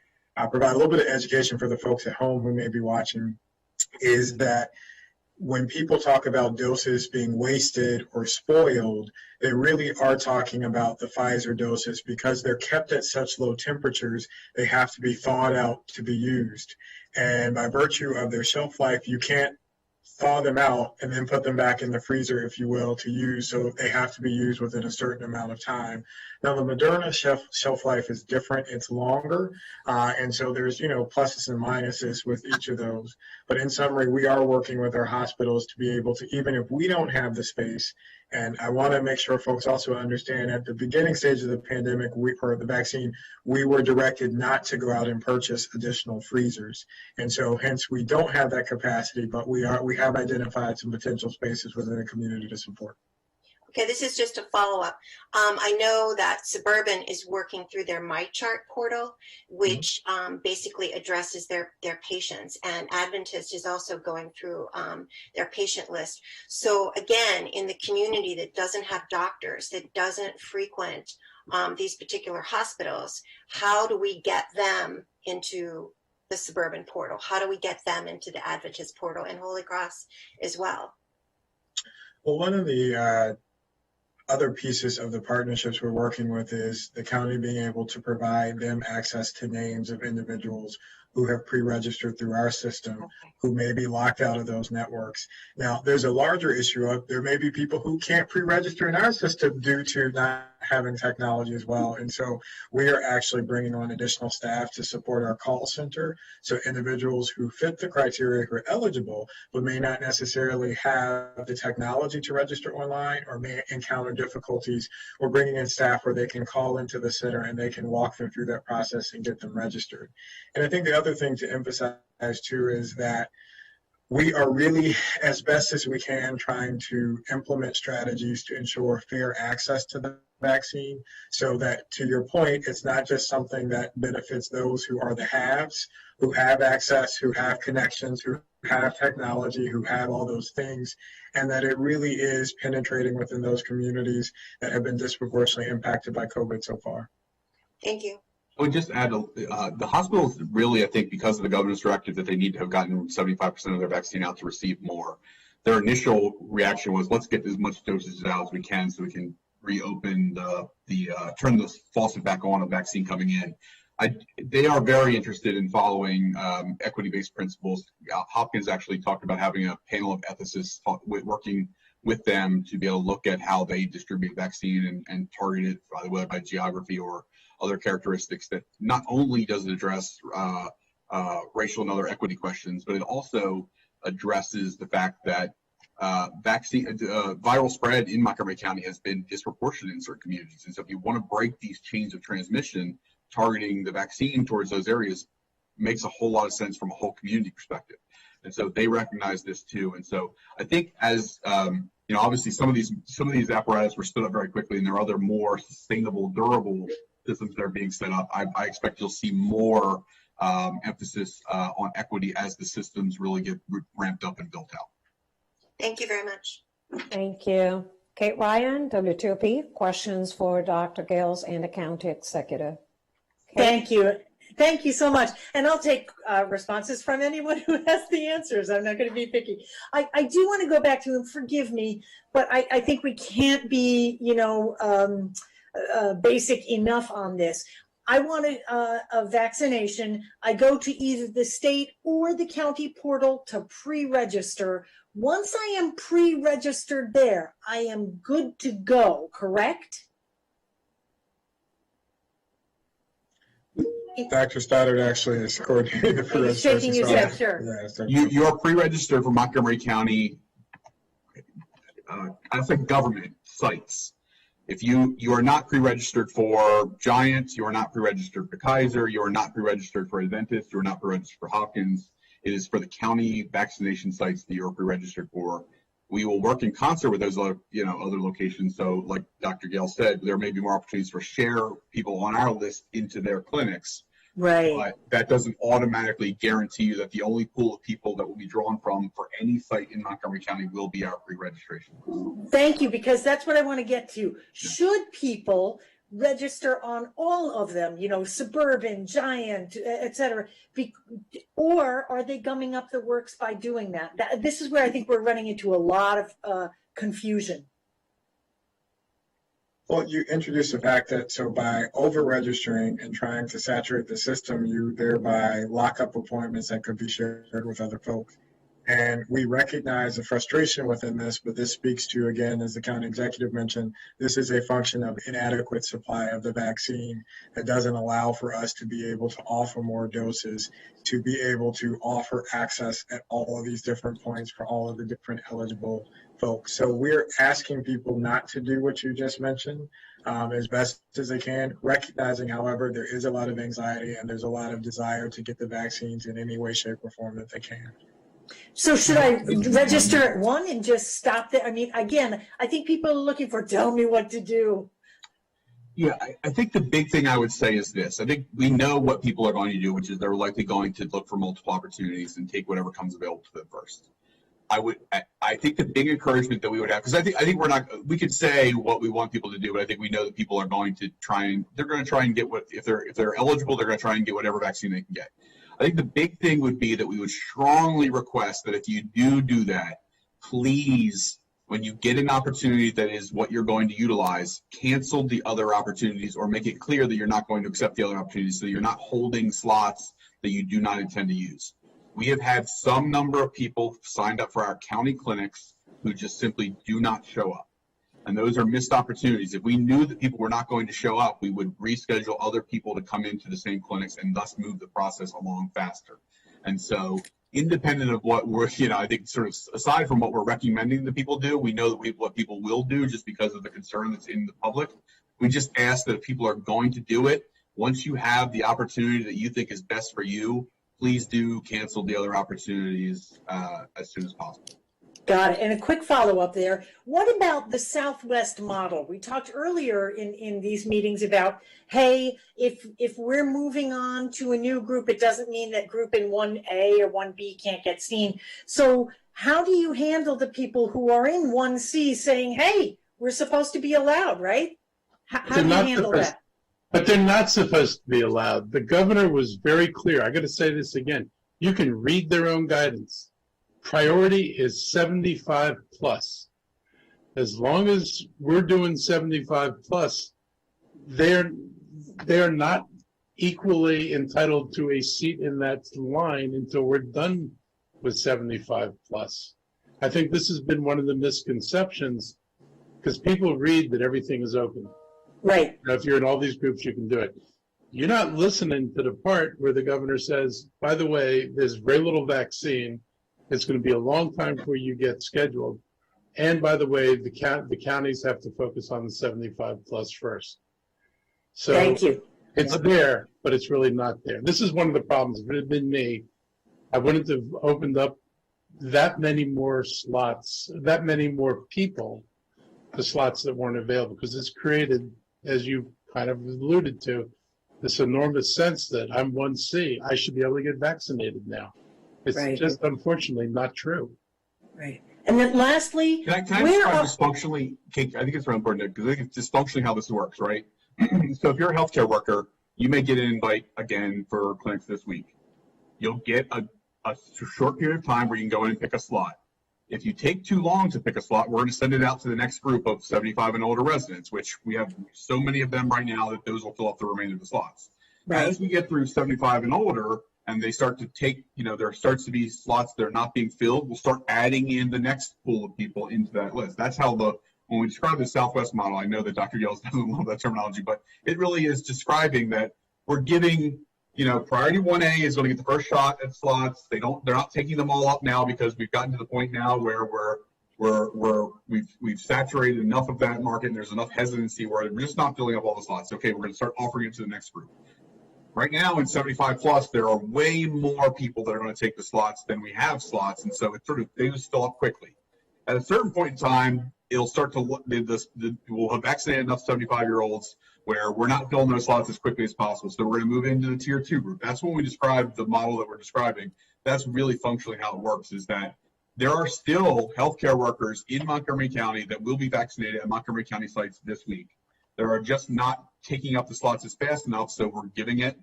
S1: provide a little bit of education for the folks at home who may be watching, is that when people talk about doses being wasted or spoiled, they really are talking about the Pfizer doses because they're kept at such low temperatures, they have to be thawed out to be used. And by virtue of their shelf life, you can't thaw them out and then put them back in the freezer, if you will, to use. So they have to be used within a certain amount of time. Now, the Moderna shelf life is different. It's longer. And so there's, pluses and minuses with each of those. But in summary, we are working with our hospitals to be able to, even if we don't have the space, and I want to make sure folks also understand at the beginning stage of the pandemic, or the vaccine, we were directed not to go out and purchase additional freezers. And so hence we don't have that capacity, but we have identified some potential spaces within the community to support.
S7: Okay, this is just a follow-up. I know that Suburban is working through their MyChart portal, which basically addresses their patients, and Adventist is also going through their patient list. So again, in the community that doesn't have doctors, that doesn't frequent these particular hospitals, how do we get them into the Suburban portal? How do we get them into the Adventist portal and Holy Cross as well?
S1: Well, one of the other pieces of the partnerships we're working with is the county being able to provide them access to names of individuals who have pre-registered through our system, who may be locked out of those networks. Now, there's a larger issue of there may be people who can't pre-register in our system due to not having technology as well. And so we are actually bringing on additional staff to support our call center. So individuals who fit the criteria who are eligible, but may not necessarily have the technology to register online or may encounter difficulties, we're bringing in staff where they can call into the center and they can walk them through that process and get them registered. And I think the other thing to emphasize too is that we are really, as best as we can, trying to implement strategies to ensure fair access to the vaccine so that, to your point, it's not just something that benefits those who are the haves, who have access, who have connections, who have technology, who have all those things, and that it really is penetrating within those communities that have been disproportionately impacted by COVID so far.
S7: Thank you.
S4: I would just add, the hospitals really, I think, because of the governor's directive that they need to have gotten 75% of their vaccine out to receive more. Their initial reaction was, let's get as much dosage out as we can so we can reopen turn the faucet back on of vaccine coming in. They are very interested in following equity-based principles. Hopkins actually talked about having a panel of ethicists working with them to be able to look at how they distribute vaccine and target it, whether by geography or other characteristics. That not only does it address racial and other equity questions, but it also addresses the fact that viral spread in Montgomery County has been disproportionate in certain communities. And so if you want to break these chains of transmission, targeting the vaccine towards those areas makes a whole lot of sense from a whole community perspective. And so they recognize this too. And so I think as obviously some of these apparatus were stood up very quickly, and there are other more sustainable, durable systems that are being set up. I expect you'll see more emphasis on equity as the systems really get ramped up and built out.
S7: Thank you very much.
S2: Thank you. Kate Ryan, W2OP, questions for Dr. Gales and the county executive. Kate?
S8: Thank you. Thank you so much. And I'll take responses from anyone who has the answers. I'm not going to be picky. I do want to go back to, and forgive me, but I think we can't be, basic enough on this. I want a vaccination. I go to either the state or the county portal to pre-register. Once I am pre-registered there, I am good to go, correct?
S1: Dr. Stoddard actually is coordinating the pre-registration.
S8: Shaking his head, sure.
S1: Yeah,
S4: You are pre-registered for Montgomery County, I think, government sites. If you are not pre-registered for Giants, you are not pre-registered for Kaiser, you are not pre-registered for Adventist, you are not pre-registered for Hopkins. It is for the county vaccination sites that you're pre-registered for. We will work in concert with those other locations. So like Dr. Gale said, there may be more opportunities for share people on our list into their clinics.
S8: Right.
S4: But that doesn't automatically guarantee you that the only pool of people that will be drawn from for any site in Montgomery County will be our pre-registration.
S8: Thank you, because that's what I want to get to. Should people register on all of them, suburban, giant, et cetera? Or are they gumming up the works by doing that? This is where I think we're running into a lot of confusion.
S1: Well, you introduced the fact that so by over-registering and trying to saturate the system, you thereby lock up appointments that could be shared with other folks. And we recognize the frustration within this, but this speaks to, again, as the county executive mentioned, this is a function of inadequate supply of the vaccine that doesn't allow for us to be able to offer more doses, to be able to offer access at all of these different points for all of the different eligible folks. So we're asking people not to do what you just mentioned as best as they can, recognizing, however, there is a lot of anxiety and there's a lot of desire to get the vaccines in any way, shape, or form that they can.
S8: So should I register at one and just stop there? I mean, again, I think people are looking for, tell me what to do.
S4: Yeah, I think the big thing I would say is this. I think we know what people are going to do, which is they're likely going to look for multiple opportunities and take whatever comes available to them first. I think the big encouragement that we would have, because I think we could say what we want people to do, but I think we know that people are going to try and get what, if they're eligible, they're going to try and get whatever vaccine they can get. I think the big thing would be that we would strongly request that if you do that, please, when you get an opportunity that is what you're going to utilize, cancel the other opportunities or make it clear that you're not going to accept the other opportunities so you're not holding slots that you do not intend to use. We have had some number of people signed up for our county clinics who just simply do not show up. And those are missed opportunities. If we knew that people were not going to show up, we would reschedule other people to come into the same clinics and thus move the process along faster. And so independent of what we're, I think sort of aside from what we're recommending that people do, we know that what people will do just because of the concern that's in the public. We just ask that if people are going to do it, once you have the opportunity that you think is best for you, please do cancel the other opportunities as soon as possible.
S8: Got it. And a quick follow-up there. What about the Southwest model? We talked earlier in these meetings about, hey, if we're moving on to a new group, it doesn't mean that group in 1A or 1B can't get seen. So how do you handle the people who are in 1C saying, hey, we're supposed to be allowed, right? How do you handle that?
S3: But they're not supposed to be allowed. The governor was very clear. I got to say this again. You can read their own guidance. Priority is 75 plus. As long as we're doing 75 plus, they're not equally entitled to a seat in that line until we're done with 75 plus. I think this has been one of the misconceptions because people read that everything is open.
S8: Right.
S3: If you're in all these groups, you can do it. You're not listening to the part where the governor says, by the way, there's very little vaccine. It's going to be a long time before you get scheduled. And by the way, the counties have to focus on the 75 plus first. So
S8: thank you.
S3: It's there, but it's really not there. This is one of the problems. If it had been me, I wouldn't have opened up that many more slots, that many more people, the slots that weren't available, because it's created, as you kind of alluded to, this enormous sense that I'm 1C. I should be able to get vaccinated now. It's just unfortunately not true.
S8: Right. And then lastly,
S4: can I describe dysfunctionally, Kate, I think it's really important because I think it's dysfunctionally how this works, right? So if you're a healthcare worker, you may get an invite again for clinics this week. You'll get a short period of time where you can go in and pick a slot. If you take too long to pick a slot, we're going to send it out to the next group of 75 and older residents, which we have so many of them right now that those will fill up the remainder of the slots. Right. As we get through 75 and older, and they start to take, there starts to be slots that are not being filled, we'll start adding in the next pool of people into that list. That's how when we describe the Southwest model, I know that Dr. Yells doesn't love that terminology, but it really is describing that we're giving, priority 1A is going to get the first shot at slots. They're not taking them all up now because we've gotten to the point now where we've saturated enough of that market and there's enough hesitancy where we're just not filling up all the slots. Okay, we're going to start offering it to the next group. Right now in 75 plus, there are way more people that are going to take the slots than we have slots, and so they just fill up quickly. At a certain point in time, it'll start to we'll have vaccinated enough 75-year-olds where we're not filling those slots as quickly as possible. So we're going to move into the tier 2 group. That's when we describe the model that we're describing. That's really functionally how it works, is that there are still healthcare workers in Montgomery County that will be vaccinated at Montgomery County sites this week. There are just not taking up the slots is fast enough, so we're giving it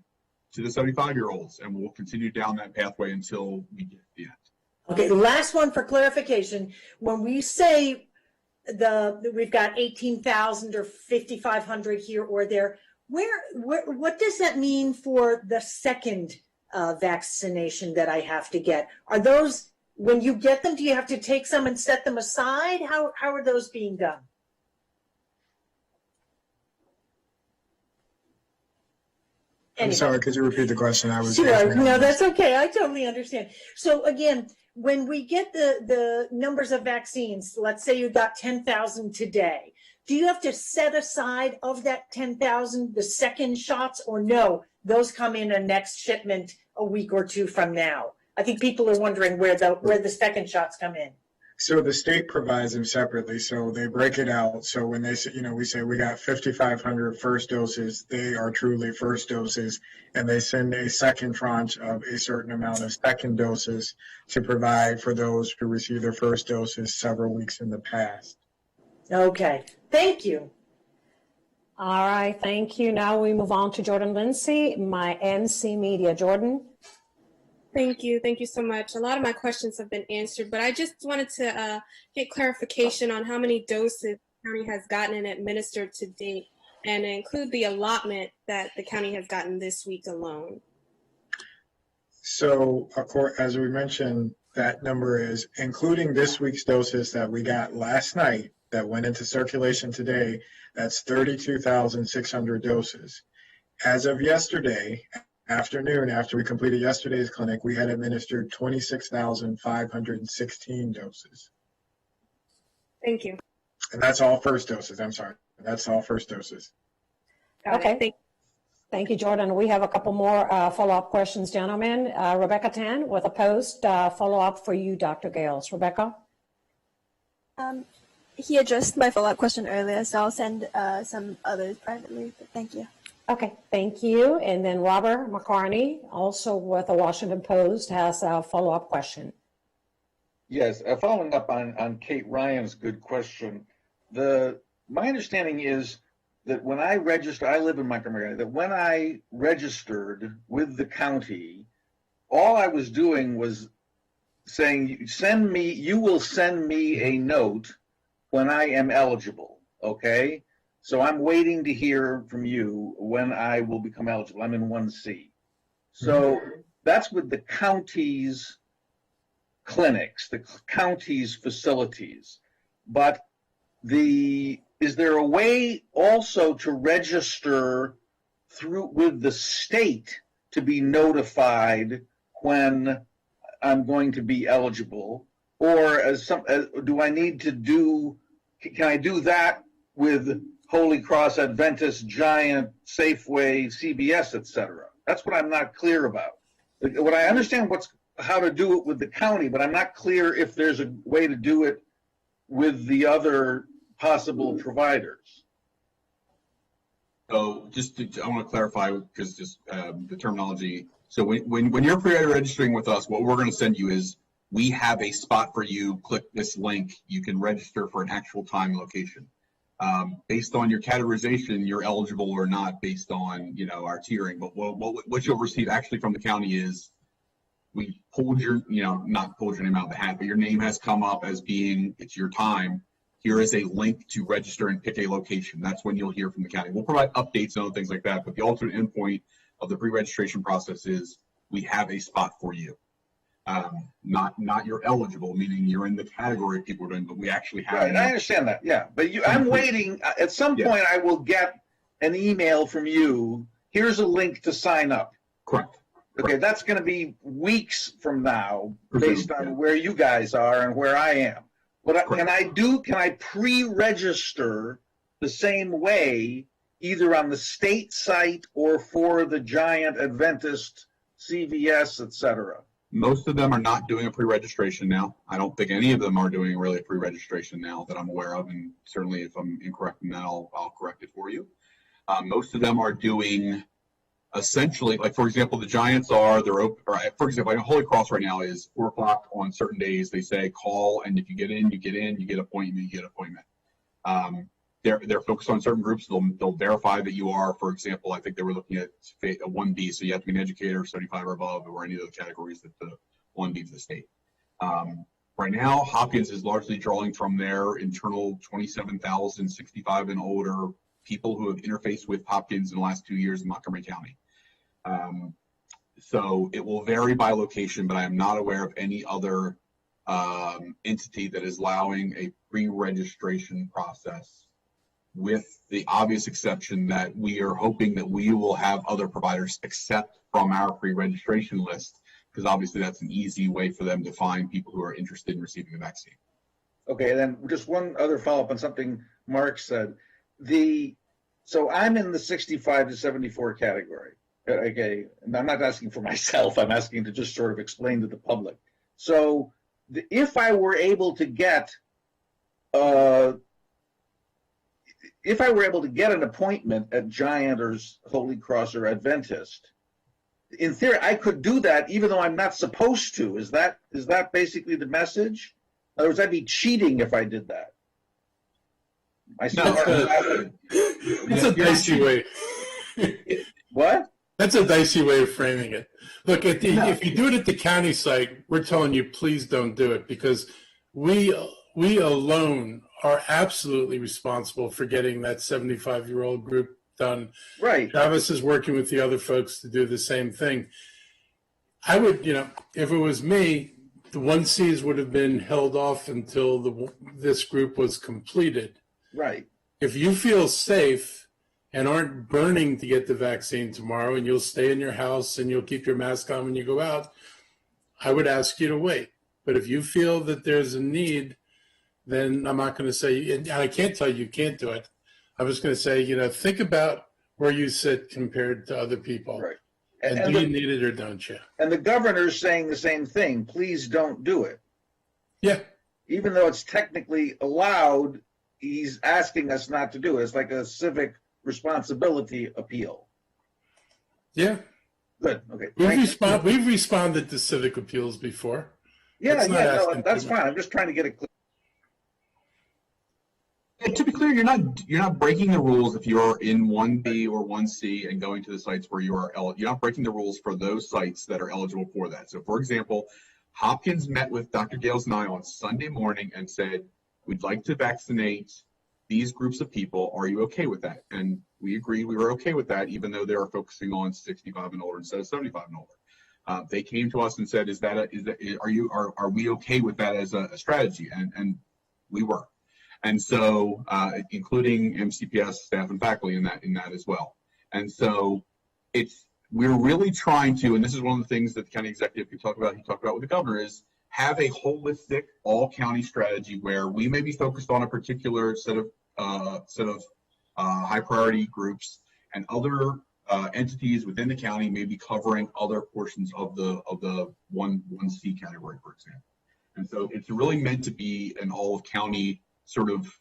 S4: to the 75-year-olds, and we'll continue down that pathway until we get to the end.
S8: Okay, last one for clarification. When we say we've got 18,000 or 5,500 here or there, what does that mean for the second vaccination that I have to get? Are those, when you get them, do you have to take some and set them aside? How are those being done?
S1: I'm sorry, could you repeat the question? I was
S8: Sure, no, that's okay. I totally understand. So again, when we get the numbers of vaccines, let's say you got 10,000 today, do you have to set aside of that 10,000 the second shots, or no, those come in a next shipment a week or two from now? I think people are wondering where the second shots come in.
S1: So the state provides them separately, so they break it out. So when they say, we say we got 5,500 first doses, they are truly first doses, and they send a second tranche of a certain amount of second doses to provide for those who received their first doses several weeks in the past.
S8: Okay, thank you.
S2: All right, thank you. Now we move on to Jordan Lindsay, my NC Media. Jordan.
S9: Thank you. Thank you so much. A lot of my questions have been answered, but I just wanted to get clarification on how many doses the county has gotten and administered to date, and include the allotment that the county has gotten this week alone.
S1: So, as we mentioned, that number is including this week's doses that we got last night that went into circulation today. That's 32,600 doses. As of yesterday afternoon, after we completed yesterday's clinic, we had administered 26,516 doses.
S9: Thank you.
S1: And that's all first doses. I'm sorry. That's all first doses.
S9: Got
S2: Okay.
S9: it.
S2: Thank you, Jordan. We have a couple more follow-up questions, gentlemen. Rebecca Tan with a post follow-up for you, Dr. Gales. Rebecca?
S6: He addressed my follow-up question earlier, so I'll send some others privately, but thank you.
S2: Okay, thank you. And then Robert McCarney, also with the Washington Post, has a follow-up question.
S10: Yes, following up on Kate Ryan's good question, my understanding is that when I registered, I live in Montgomery County, that when I registered with the county, all I was doing was saying, you will send me a note when I am eligible, okay? So I'm waiting to hear from you when I will become eligible. I'm in 1C. So that's with the county's clinics, the county's facilities. But is there a way also to register with the state to be notified when I'm going to be eligible? Or do I need to can I do that with Holy Cross, Adventist, Giant, Safeway, CBS, etc.? That's what I'm not clear about. What I understand how to do it with the county, but I'm not clear if there's a way to do it with the other possible providers.
S4: So I want to clarify, because the terminology. So when you're pre-registering with us, what we're going to send you is, we have a spot for you. Click this link. You can register for an actual time location. Based on your categorization, you're eligible or not based on, our tiering. But what you'll receive actually from the county is, we pulled not pulled your name out of the hat, but your name has come up as being, it's your time. Here is a link to register and pick a location. That's when you'll hear from the county. We'll provide updates and other things like that, but the ultimate endpoint of the pre-registration process is, we have a spot for you. Not you're eligible, meaning you're in the category of people doing, but we actually have.
S10: Right, I understand that, yeah. But I'm waiting. At some point, I will get an email from you. Here's a link to sign up.
S4: Correct.
S10: Okay, that's going to be weeks from now, based on where you guys are and where I am. But can I pre-register the same way, either on the state site or for the Giant, Adventist, CVS, etc.?
S4: Most of them are not doing a pre-registration now. I don't think any of them are doing really a pre-registration now that I'm aware of, and certainly if I'm incorrect in that, I'll correct it for you. Most of them are doing essentially, like for example, the Giants they're open, or for example, like Holy Cross right now is 4 o'clock on certain days. They say call, and if you get in, you get in, you get appointment, you get appointment. they're focused on certain groups. They'll verify that you are. For example, I think they were looking at a 1B, so you have to be an educator, 75 or above, or any of the categories that the 1B for the state. Right now, Hopkins is largely drawing from their internal 27,000 65 and older people who have interfaced with Hopkins in the last 2 years in Montgomery County. So it will vary by location, but I am not aware of any other entity that is allowing a pre-registration process, with the obvious exception that we are hoping that we will have other providers accept from our pre-registration list, because obviously that's an easy way for them to find people who are interested in receiving the vaccine.
S10: Okay, then just one other follow-up on something Mark said. So I'm in the 65 to 74 category. Okay, and I'm not asking for myself. I'm asking to just sort of explain to the public. So if I were able to get an appointment at Giant or Holy Cross or Adventist, in theory, I could do that even though I'm not supposed to. Is that basically the message? In other words, I'd be cheating if I did that.
S3: That's a dicey way.
S10: What?
S3: That's a dicey way of framing it. Look, if you do it at the county site, we're telling you, please don't do it, because we alone are absolutely responsible for getting that 75-year-old group done.
S10: Right.
S3: Travis is working with the other folks to do the same thing. I would, if it was me, the 1Cs would have been held off until this group was completed.
S10: Right.
S3: If you feel safe and aren't burning to get the vaccine tomorrow, and you'll stay in your house and you'll keep your mask on when you go out, I would ask you to wait. But if you feel that there's a need, then I'm not going to say, and I can't tell you can't do it. I'm just going to say, think about where you sit compared to other people.
S10: Right.
S3: And do you need it or don't you?
S10: And the governor's saying the same thing. Please don't do it.
S3: Yeah.
S10: Even though it's technically allowed, he's asking us not to do it. It's like a civic responsibility appeal.
S3: Yeah.
S10: Good. Okay.
S3: We've responded to civic appeals before.
S10: That's fine. I'm just trying to get it clear.
S4: And to be clear, you're not breaking the rules if you're in 1B or 1C and going to the sites where you are eligible. You're not breaking the rules for those sites that are eligible for that. So, for example, Hopkins met with Dr. Gales and I on Sunday morning and said, we'd like to vaccinate these groups of people. Are you okay with that? And we agreed we were okay with that, even though they are focusing on 65 and older instead of 75 and older. They came to us and said, are we okay with that as a strategy? And we were. And so, including MCPS staff and faculty in that as well. And so we're really trying to, and this is one of the things that the county executive he talked about with the governor, is have a holistic all county strategy where we may be focused on a particular set of high priority groups, and other entities within the county may be covering other portions of the 1C category, for example. And so it's really meant to be an all of county sort of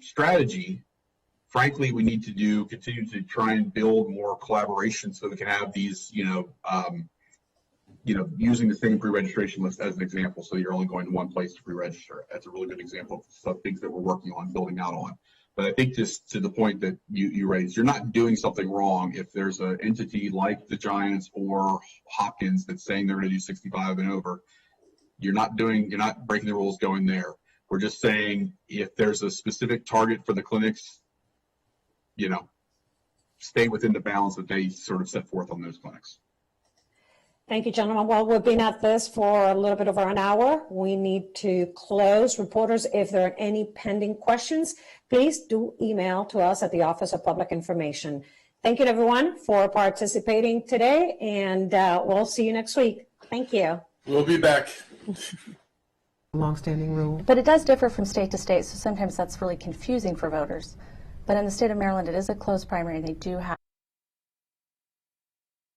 S4: strategy. Frankly, we need to continue to try and build more collaboration so we can have these, using the same pre-registration list as an example. So you're only going to one place to pre-register. That's a really good example of some things that we're working on building out on. But I think just to the point that you raised, you're not doing something wrong if there's an entity like the Giants or Hopkins that's saying they're going to do 65 and over. You're not breaking the rules going there. We're just saying if there's a specific target for the clinics, stay within the bounds that they sort of set forth on those clinics.
S2: Thank you, gentlemen. Well, we've been at this for a little bit over an hour. We need to close. Reporters, if there are any pending questions, please do email to us at the Office of Public Information. Thank you, everyone, for participating today, and we'll see you next week. Thank you.
S3: We'll be back.
S11: Longstanding rule.
S12: But it does differ from state to state, so sometimes that's really confusing for voters. But in the state of Maryland, it is a closed primary, and they do have